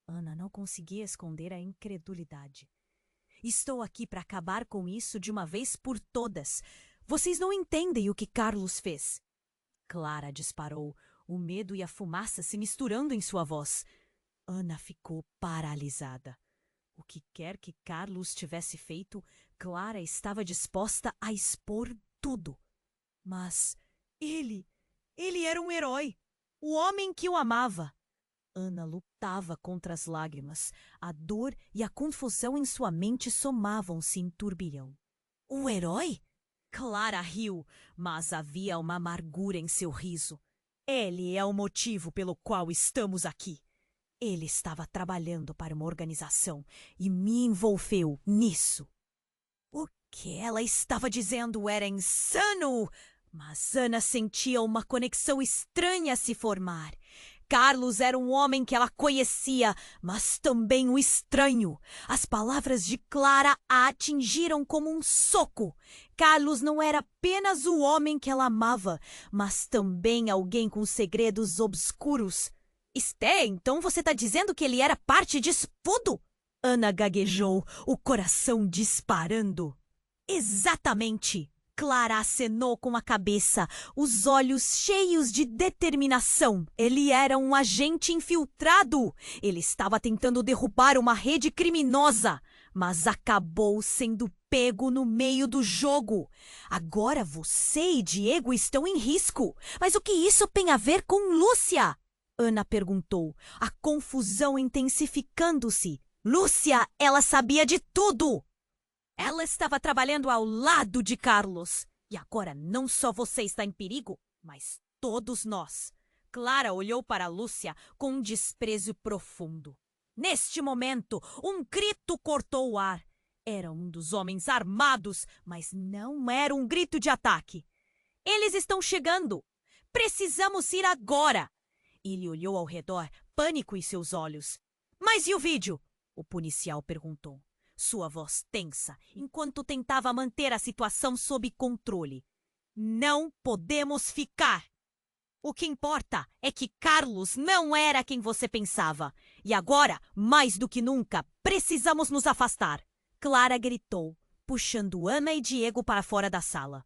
A: Ana não conseguia esconder a incredulidade. "Estou aqui para acabar com isso de uma vez por todas. Vocês não entendem o que Carlos fez." Clara disparou, o medo e a fumaça se misturando em sua voz. Ana ficou paralisada. O que quer que Carlos tivesse feito, Clara estava disposta a expor tudo. Mas ele era um herói, o homem que o amava. Ana lutava contra as lágrimas. A dor e a confusão em sua mente somavam-se em turbilhão. "O herói?" Clara riu, mas havia uma amargura em seu riso. "Ele é o motivo pelo qual estamos aqui. Ele estava trabalhando para uma organização e me envolveu nisso." O que ela estava dizendo era insano, mas Ana sentia uma conexão estranha se formar. Carlos era um homem que ela conhecia, mas também um estranho. As palavras de Clara a atingiram como um soco. Carlos não era apenas o homem que ela amava, mas também alguém com segredos obscuros. "Esté, então você está dizendo que ele era parte disso tudo?" Ana gaguejou, o coração disparando. "Exatamente!" Clara acenou com a cabeça, os olhos cheios de determinação. Ele era um agente infiltrado. Ele estava tentando derrubar uma rede criminosa, mas acabou sendo pego no meio do jogo. Agora você e Diego estão em risco. Mas o que isso tem a ver com Lúcia? Ana perguntou, a confusão intensificando-se. Lúcia, ela sabia de tudo! Ela estava trabalhando ao lado de Carlos. E agora não só você está em perigo, mas todos nós. Clara olhou para Lúcia com um desprezo profundo. Neste momento, um grito cortou o ar. Era um dos homens armados, mas não era um grito de ataque. Eles estão chegando! Precisamos ir agora! Ele olhou ao redor, pânico em seus olhos. Mas e o vídeo? O policial perguntou. Sua voz tensa, enquanto tentava manter a situação sob controle. Não podemos ficar! O que importa é que Carlos não era quem você pensava. E agora, mais do que nunca, precisamos nos afastar. Clara gritou, puxando Ana e Diego para fora da sala.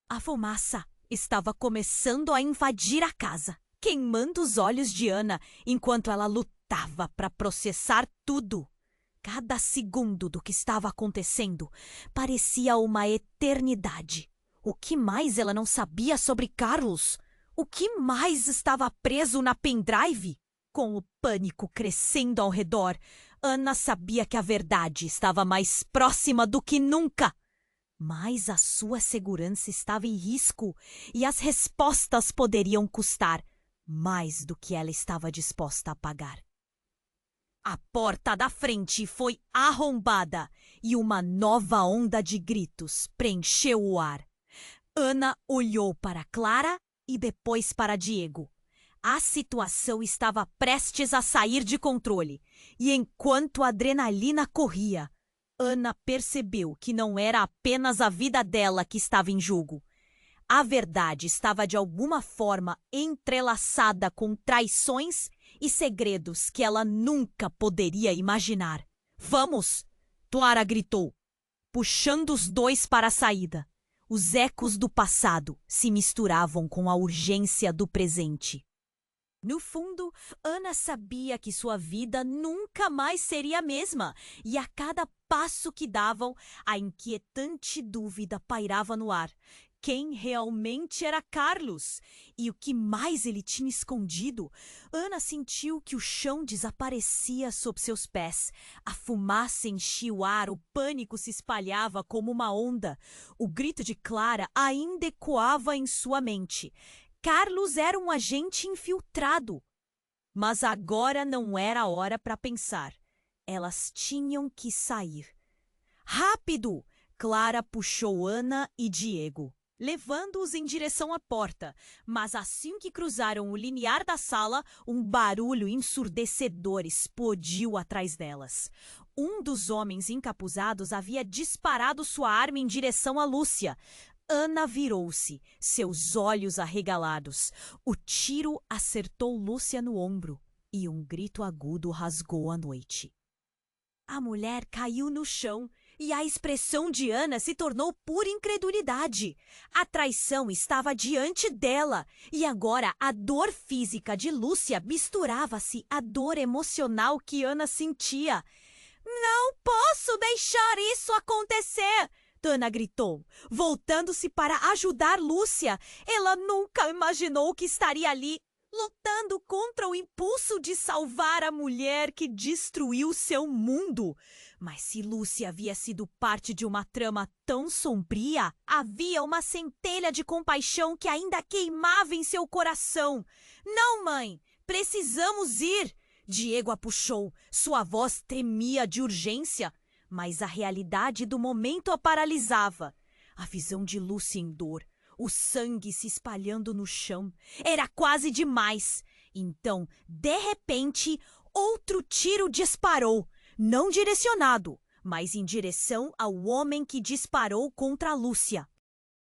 A: A fumaça estava começando a invadir a casa, queimando os olhos de Ana enquanto ela lutava para processar tudo. Cada segundo do que estava acontecendo parecia uma eternidade. O que mais ela não sabia sobre Carlos? O que mais estava preso na pendrive? Com o pânico crescendo ao redor, Ana sabia que a verdade estava mais próxima do que nunca. Mas a sua segurança estava em risco e as respostas poderiam custar mais do que ela estava disposta a pagar. A porta da frente foi arrombada e uma nova onda de gritos preencheu o ar. Ana olhou para Clara e depois para Diego. A situação estava prestes a sair de controle e enquanto a adrenalina corria, Ana percebeu que não era apenas a vida dela que estava em jogo. A verdade estava de alguma forma entrelaçada com traições e segredos que ela nunca poderia imaginar. Vamos! Clara gritou, puxando os dois para a saída. Os ecos do passado se misturavam com a urgência do presente. No fundo, Ana sabia que sua vida nunca mais seria a mesma, e a cada passo que davam, a inquietante dúvida pairava no ar. Quem realmente era Carlos? E o que mais ele tinha escondido? Ana sentiu que o chão desaparecia sob seus pés. A fumaça enchia o ar, o pânico se espalhava como uma onda. O grito de Clara ainda ecoava em sua mente. Carlos era um agente infiltrado. Mas agora não era a hora para pensar. Elas tinham que sair. Rápido! Clara puxou Ana e Diego, levando-os em direção à porta. Mas assim que cruzaram o limiar da sala, um barulho ensurdecedor explodiu atrás delas. Um dos homens encapuzados havia disparado sua arma em direção a Lúcia. Ana virou-se, seus olhos arregalados. O tiro acertou Lúcia no ombro e um grito agudo rasgou a noite. A mulher caiu no chão e a expressão de Ana se tornou pura incredulidade. A traição estava diante dela e agora a dor física de Lúcia misturava-se à dor emocional que Ana sentia. Não posso deixar isso acontecer! Ana gritou, voltando-se para ajudar Lúcia. Ela nunca imaginou que estaria ali, lutando contra o impulso de salvar a mulher que destruiu seu mundo. Mas se Lúcia havia sido parte de uma trama tão sombria, havia uma centelha de compaixão que ainda queimava em seu coração. Não, mãe, precisamos ir! Diego a puxou, sua voz tremia de urgência. Mas a realidade do momento a paralisava. A visão de Lúcia em dor, o sangue se espalhando no chão, era quase demais. Então, de repente, outro tiro disparou, não direcionado, mas em direção ao homem que disparou contra Lúcia.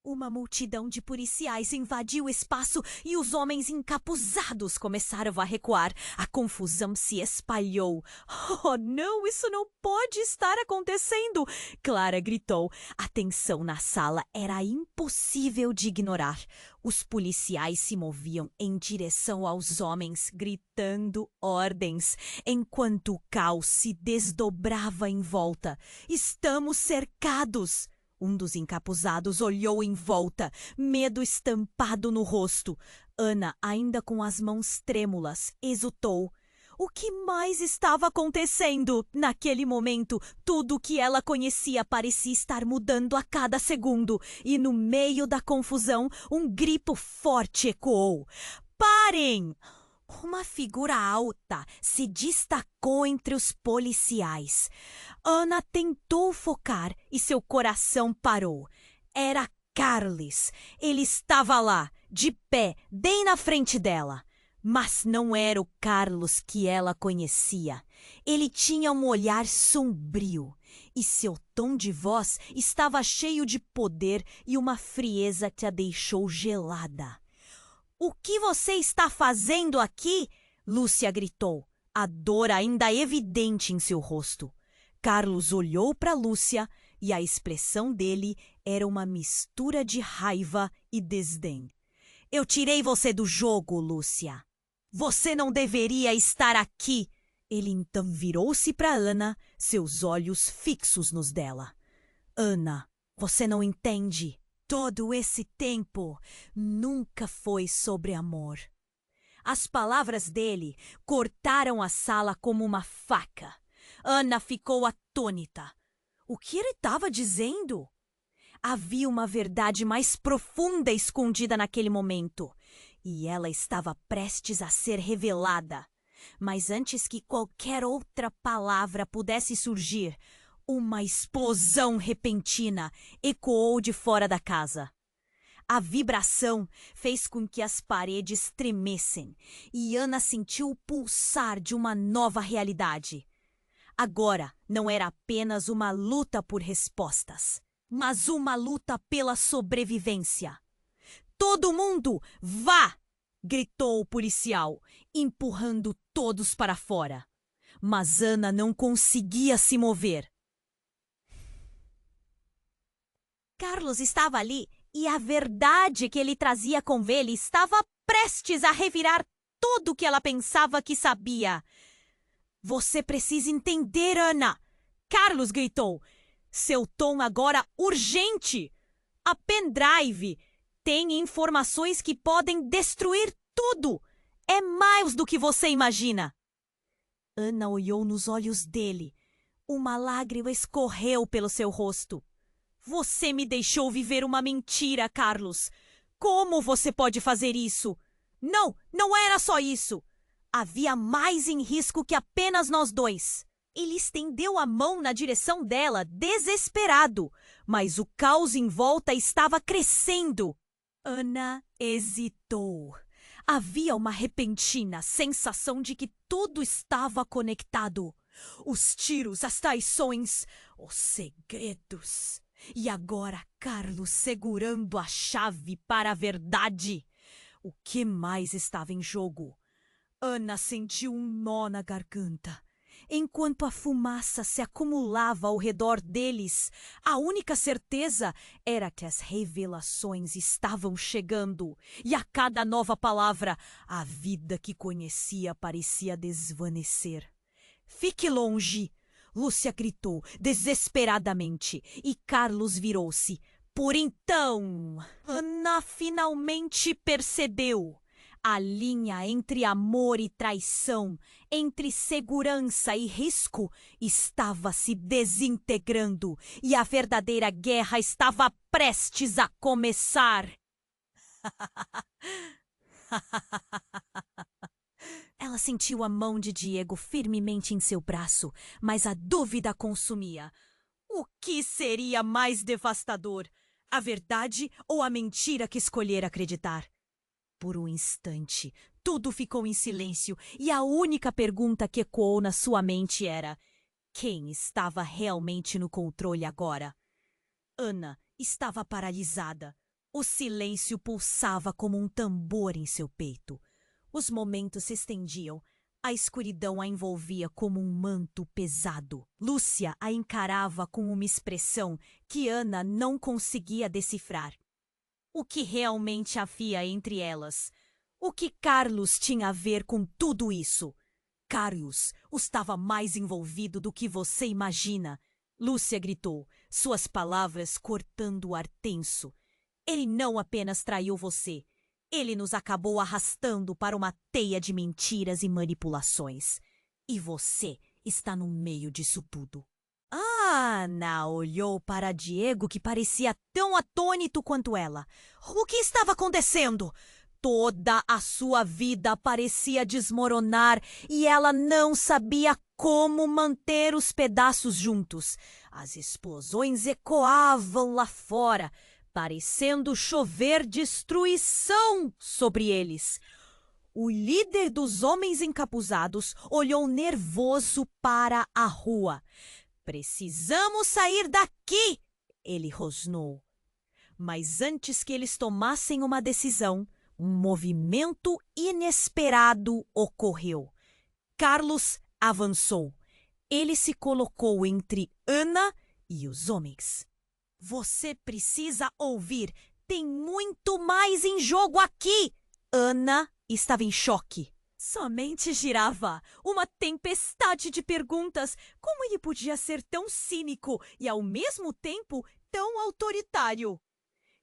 A: Uma multidão de policiais invadiu o espaço e os homens encapuzados começaram a recuar. A confusão se espalhou. Oh, não, isso não pode estar acontecendo! Clara gritou. A tensão na sala era impossível de ignorar. Os policiais se moviam em direção aos homens, gritando ordens, enquanto o caos se desdobrava em volta. Estamos cercados! Um dos encapuzados olhou em volta, medo estampado no rosto. Ana, ainda com as mãos trêmulas, exultou. O que mais estava acontecendo? Naquele momento, tudo o que ela conhecia parecia estar mudando a cada segundo, e no meio da confusão, um grito forte ecoou. Parem! Uma figura alta se destacou entre os policiais. Ana tentou focar e seu coração parou. Era Carlos. Ele estava lá, de pé, bem na frente dela. Mas não era o Carlos que ela conhecia. Ele tinha um olhar sombrio e seu tom de voz estava cheio de poder e uma frieza que a deixou gelada. O que você está fazendo aqui? Lúcia gritou, a dor ainda evidente em seu rosto. Carlos olhou para Lúcia e a expressão dele era uma mistura de raiva e desdém. Eu tirei você do jogo, Lúcia. Você não deveria estar aqui. Ele então virou-se para Ana, seus olhos fixos nos dela. Ana, você não entende. Todo esse tempo nunca foi sobre amor. As palavras dele cortaram a sala como uma faca. Ana ficou atônita. O que ele estava dizendo? Havia uma verdade mais profunda escondida naquele momento, e ela estava prestes a ser revelada. Mas antes que qualquer outra palavra pudesse surgir, uma explosão repentina ecoou de fora da casa. A vibração fez com que as paredes tremessem e Ana sentiu o pulsar de uma nova realidade. Agora não era apenas uma luta por respostas, mas uma luta pela sobrevivência. Todo mundo, vá! Gritou o policial, empurrando todos para fora. Mas Ana não conseguia se mover. Carlos estava ali e a verdade que ele trazia com ele estava prestes a revirar tudo o que ela pensava que sabia. Você precisa entender, Ana! Carlos gritou. Seu tom agora urgente. A pendrive tem informações que podem destruir tudo. É mais do que você imagina. Ana olhou nos olhos dele. Uma lágrima escorreu pelo seu rosto. Você me deixou viver uma mentira, Carlos. Como você pode fazer isso? Não, não era só isso. Havia mais em risco que apenas nós dois. Ele estendeu a mão na direção dela, desesperado, mas o caos em volta estava crescendo. Ana hesitou. Havia uma repentina sensação de que tudo estava conectado. Os tiros, as traições, os segredos. E agora Carlos segurando a chave para a verdade. O que mais estava em jogo? Ana sentiu um nó na garganta. Enquanto a fumaça se acumulava ao redor deles, a única certeza era que as revelações estavam chegando. E a cada nova palavra, a vida que conhecia parecia desvanecer. Fique longe! Lúcia gritou desesperadamente e Carlos virou-se. Por então, Ana finalmente percebeu. A linha entre amor e traição, entre segurança e risco, estava se desintegrando e a verdadeira guerra estava prestes a começar. Ela sentiu a mão de Diego firmemente em seu braço, mas a dúvida consumia. O que seria mais devastador? A verdade ou a mentira que escolher acreditar? Por um instante, tudo ficou em silêncio e a única pergunta que ecoou na sua mente era: quem estava realmente no controle agora? Ana estava paralisada. O silêncio pulsava como um tambor em seu peito. Os momentos se estendiam. A escuridão a envolvia como um manto pesado. Lúcia a encarava com uma expressão que Ana não conseguia decifrar. O que realmente havia entre elas? O que Carlos tinha a ver com tudo isso? Carlos estava mais envolvido do que você imagina. Lúcia gritou, suas palavras cortando o ar tenso. Ele não apenas traiu você, ele nos acabou arrastando para uma teia de mentiras e manipulações. E você está no meio disso tudo. Ana olhou para Diego, que parecia tão atônito quanto ela. O que estava acontecendo? Toda a sua vida parecia desmoronar e ela não sabia como manter os pedaços juntos. As explosões ecoavam lá fora, parecendo chover destruição sobre eles. O líder dos homens encapuzados olhou nervoso para a rua. Precisamos sair daqui, ele rosnou. Mas antes que eles tomassem uma decisão, um movimento inesperado ocorreu. Carlos avançou. Ele se colocou entre Ana e os homens. Você precisa ouvir. Tem muito mais em jogo aqui. Ana estava em choque. Sua mente girava. Uma tempestade de perguntas. Como ele podia ser tão cínico e, ao mesmo tempo, tão autoritário?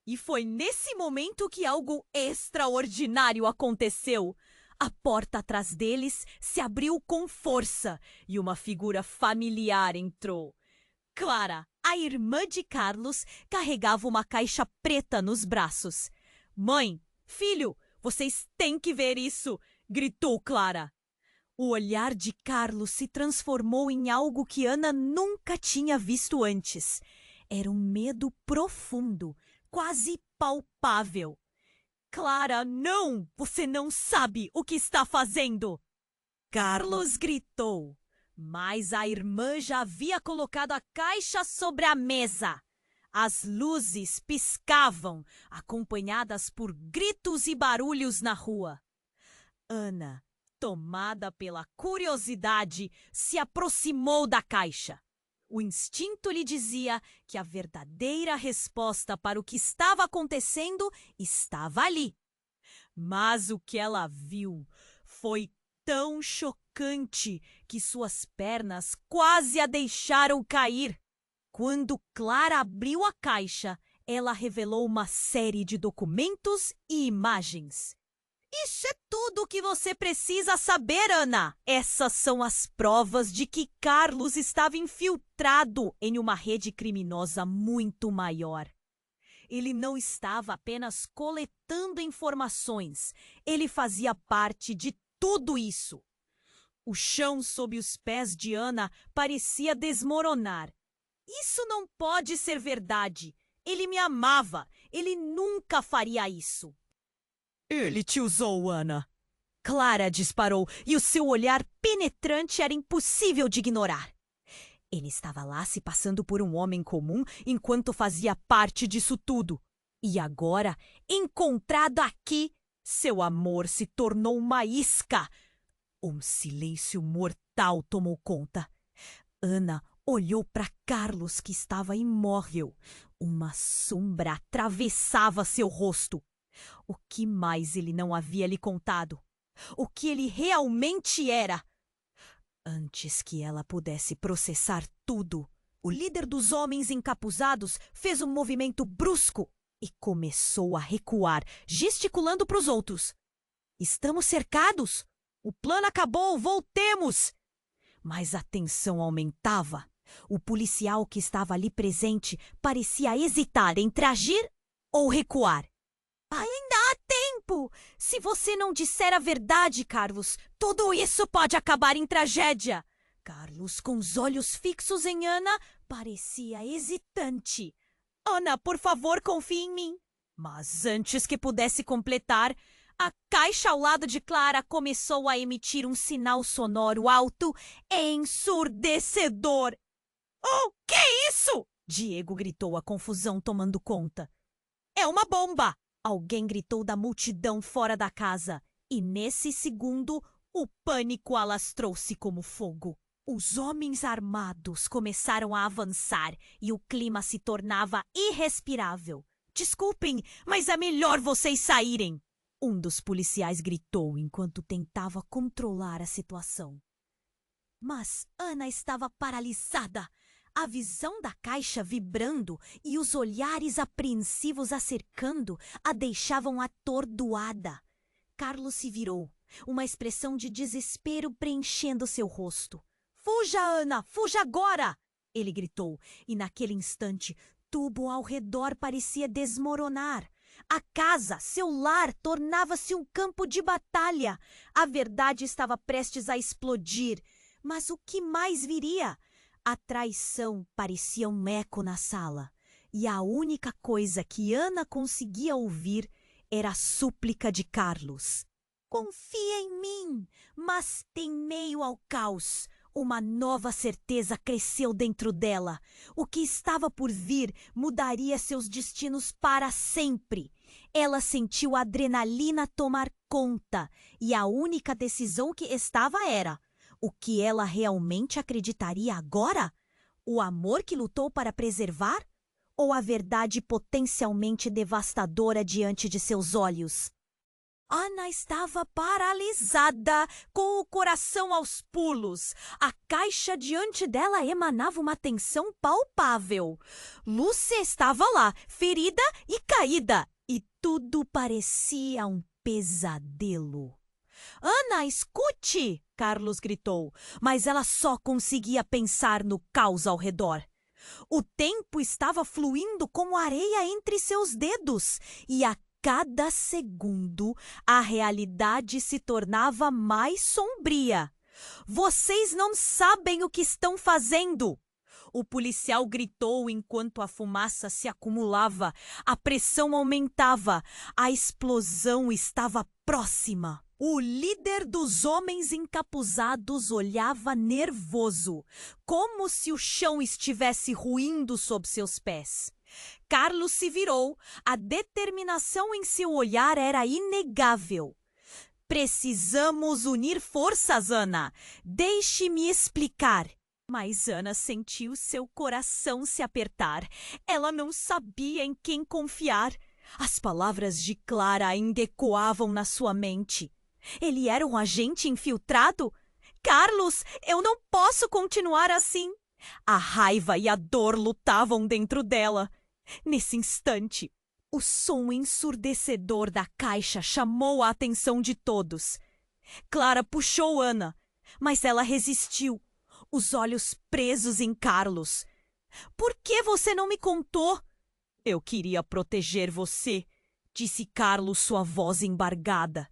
A: E foi nesse momento que algo extraordinário aconteceu. A porta atrás deles se abriu com força e uma figura familiar entrou. Clara, a irmã de Carlos, carregava uma caixa preta nos braços. Mãe, filho, vocês têm que ver isso! Gritou Clara. O olhar de Carlos se transformou em algo que Ana nunca tinha visto antes. Era um medo profundo, quase palpável. Clara, não! Você não sabe o que está fazendo! Carlos gritou, mas a irmã já havia colocado a caixa sobre a mesa. As luzes piscavam, acompanhadas por gritos e barulhos na rua. Ana, tomada pela curiosidade, se aproximou da caixa. O instinto lhe dizia que a verdadeira resposta para o que estava acontecendo estava ali. Mas o que ela viu foi tão chocante que suas pernas quase a deixaram cair. Quando Clara abriu a caixa, ela revelou uma série de documentos e imagens. Isso é tudo o que você precisa saber, Ana. Essas são as provas de que Carlos estava infiltrado em uma rede criminosa muito maior. Ele não estava apenas coletando informações, ele fazia parte de tudo isso. O chão sob os pés de Ana parecia desmoronar. Isso não pode ser verdade. Ele me amava. Ele nunca faria isso. Ele te usou, Ana. Clara disparou e o seu olhar penetrante era impossível de ignorar. Ele estava lá se passando por um homem comum enquanto fazia parte disso tudo. E agora, encontrado aqui, seu amor se tornou uma isca. Um silêncio mortal tomou conta. Ana olhou para Carlos, que estava imóvel. Uma sombra atravessava seu rosto. O que mais ele não havia lhe contado? O que ele realmente era? Antes que ela pudesse processar tudo, o líder dos homens encapuzados fez um movimento brusco e começou a recuar, gesticulando para os outros. Estamos cercados! O plano acabou! Voltemos! Mas a tensão aumentava. O policial que estava ali presente parecia hesitar entre agir ou recuar. Ainda há tempo! Se você não disser a verdade, Carlos, tudo isso pode acabar em tragédia. Carlos, com os olhos fixos em Ana, parecia hesitante. Ana, por favor, confie em mim. Mas antes que pudesse completar, a caixa ao lado de Clara começou a emitir um sinal sonoro alto e ensurdecedor. Oh, que é isso? Diego gritou, a confusão tomando conta. É uma bomba! Alguém gritou da multidão fora da casa. E nesse segundo, o pânico alastrou-se como fogo. Os homens armados começaram a avançar e o clima se tornava irrespirável. Desculpem, mas é melhor vocês saírem! Um dos policiais gritou enquanto tentava controlar a situação. Mas Ana estava paralisada. A visão da caixa vibrando e os olhares apreensivos a cercando a deixavam atordoada. Carlos se virou, uma expressão de desespero preenchendo seu rosto. "Fuja, Ana! Fuja agora!" ele gritou, e naquele instante tudo ao redor parecia desmoronar. A casa, seu lar, tornava-se um campo de batalha. A verdade estava prestes a explodir. Mas o que mais viria? A traição parecia um eco na sala. E a única coisa que Ana conseguia ouvir era a súplica de Carlos. "Confia em mim!" Mas, em meio ao caos, uma nova certeza cresceu dentro dela. O que estava por vir mudaria seus destinos para sempre. Ela sentiu a adrenalina tomar conta e a única decisão que estava era: o que ela realmente acreditaria agora? O amor que lutou para preservar? Ou a verdade potencialmente devastadora diante de seus olhos? Ana estava paralisada, com o coração aos pulos. A caixa diante dela emanava uma tensão palpável. Lúcia estava lá, ferida e caída, e tudo parecia um pesadelo. "Ana, escute!" Carlos gritou, mas ela só conseguia pensar no caos ao redor. O tempo estava fluindo como areia entre seus dedos, e a cada segundo, a realidade se tornava mais sombria. "Vocês não sabem o que estão fazendo!" O policial gritou enquanto a fumaça se acumulava. A pressão aumentava. A explosão estava próxima. O líder dos homens encapuzados olhava nervoso, como se o chão estivesse ruindo sob seus pés. Carlos se virou. A determinação em seu olhar era inegável. "Precisamos unir forças, Ana. Deixe-me explicar." Mas Ana sentiu seu coração se apertar. Ela não sabia em quem confiar. As palavras de Clara ainda ecoavam na sua mente. Ele era um agente infiltrado? "Carlos, eu não posso continuar assim." A raiva e a dor lutavam dentro dela. Nesse instante, o som ensurdecedor da caixa chamou a atenção de todos. Clara puxou Ana, mas ela resistiu, os olhos presos em Carlos. "Por que você não me contou?" "Eu queria proteger você", disse Carlos, sua voz embargada.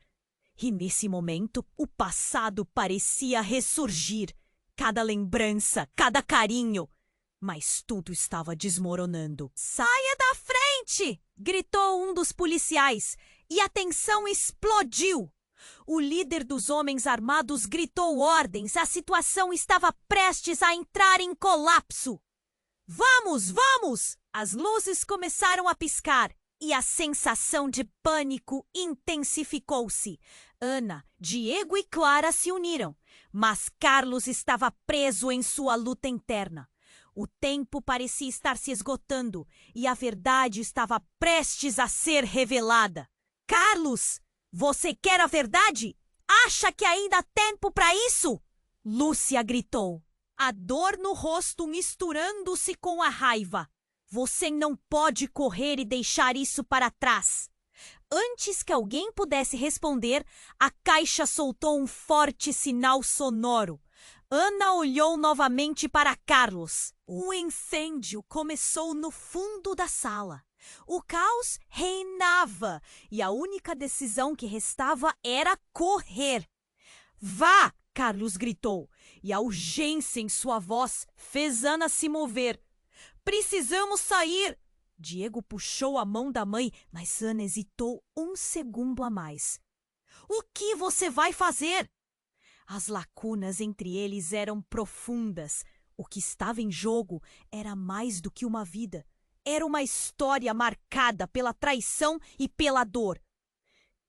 A: E nesse momento, o passado parecia ressurgir. Cada lembrança, cada carinho. Mas tudo estava desmoronando. "Saia da frente!" gritou um dos policiais, e a tensão explodiu. O líder dos homens armados gritou ordens. A situação estava prestes a entrar em colapso. "Vamos, vamos!" As luzes começaram a piscar e a sensação de pânico intensificou-se. Ana, Diego e Clara se uniram, mas Carlos estava preso em sua luta interna. O tempo parecia estar se esgotando e a verdade estava prestes a ser revelada. "Carlos, você quer a verdade? Acha que ainda há tempo para isso?" Lúcia gritou, a dor no rosto misturando-se com a raiva. "Você não pode correr e deixar isso para trás." Antes que alguém pudesse responder, a caixa soltou um forte sinal sonoro. Ana olhou novamente para Carlos. O incêndio começou no fundo da sala. O caos reinava e a única decisão que restava era correr. "Vá!" Carlos gritou, e a urgência em sua voz fez Ana se mover. "Precisamos sair!" Diego puxou a mão da mãe, mas Ana hesitou um segundo a mais. "O que você vai fazer?" As lacunas entre eles eram profundas. O que estava em jogo era mais do que uma vida. Era uma história marcada pela traição e pela dor.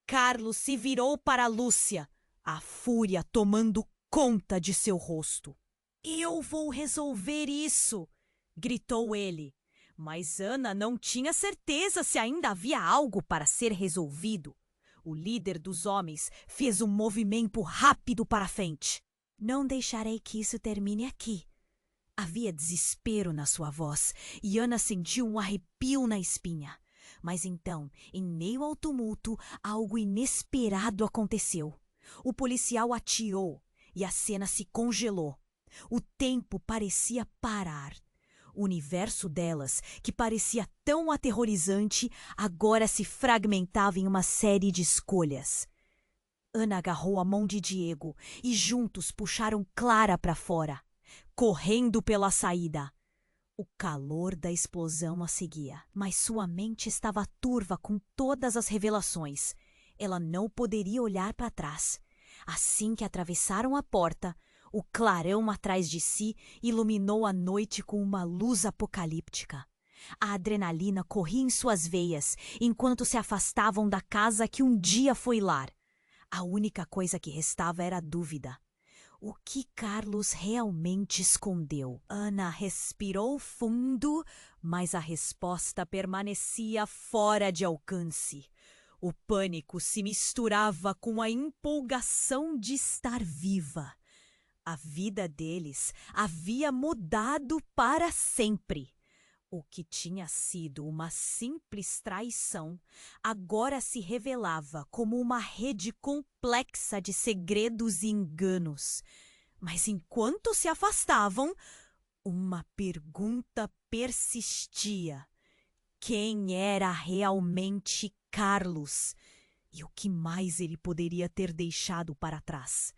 A: Carlos se virou para Lúcia, a fúria tomando conta de seu rosto. "Eu vou resolver isso!" gritou ele. Mas Ana não tinha certeza se ainda havia algo para ser resolvido. O líder dos homens fez um movimento rápido para a frente. "Não deixarei que isso termine aqui." Havia desespero na sua voz e Ana sentiu um arrepio na espinha. Mas então, em meio ao tumulto, algo inesperado aconteceu. O policial atirou e a cena se congelou. O tempo parecia parar. O universo delas, que parecia tão aterrorizante, agora se fragmentava em uma série de escolhas. Ana agarrou a mão de Diego e juntos puxaram Clara para fora, correndo pela saída. O calor da explosão a seguia, mas sua mente estava turva com todas as revelações. Ela não poderia olhar para trás. Assim que atravessaram a porta, o clarão atrás de si iluminou a noite com uma luz apocalíptica. A adrenalina corria em suas veias enquanto se afastavam da casa que um dia foi lar. A única coisa que restava era a dúvida. O que Carlos realmente escondeu? Ana respirou fundo, mas a resposta permanecia fora de alcance. O pânico se misturava com a empolgação de estar viva. A vida deles havia mudado para sempre. O que tinha sido uma simples traição agora se revelava como uma rede complexa de segredos e enganos. Mas enquanto se afastavam, uma pergunta persistia: quem era realmente Carlos? E o que mais ele poderia ter deixado para trás?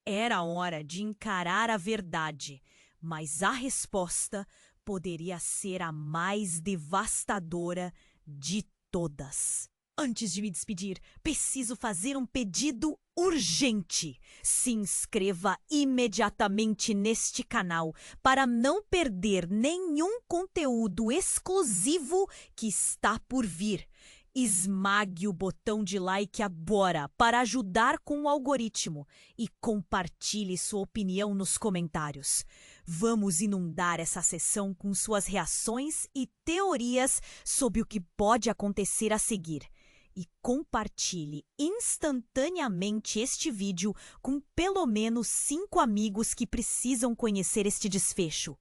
A: Era hora de encarar a verdade, mas a resposta poderia ser a mais devastadora de todas. Antes de me despedir, preciso fazer um pedido urgente. Se inscreva imediatamente neste canal para não perder nenhum conteúdo exclusivo que está por vir. Esmague o botão de like agora para ajudar com o algoritmo e compartilhe sua opinião nos comentários. Vamos inundar essa sessão com suas reações e teorias sobre o que pode acontecer a seguir. E compartilhe instantaneamente este vídeo com pelo menos 5 amigos que precisam conhecer este desfecho.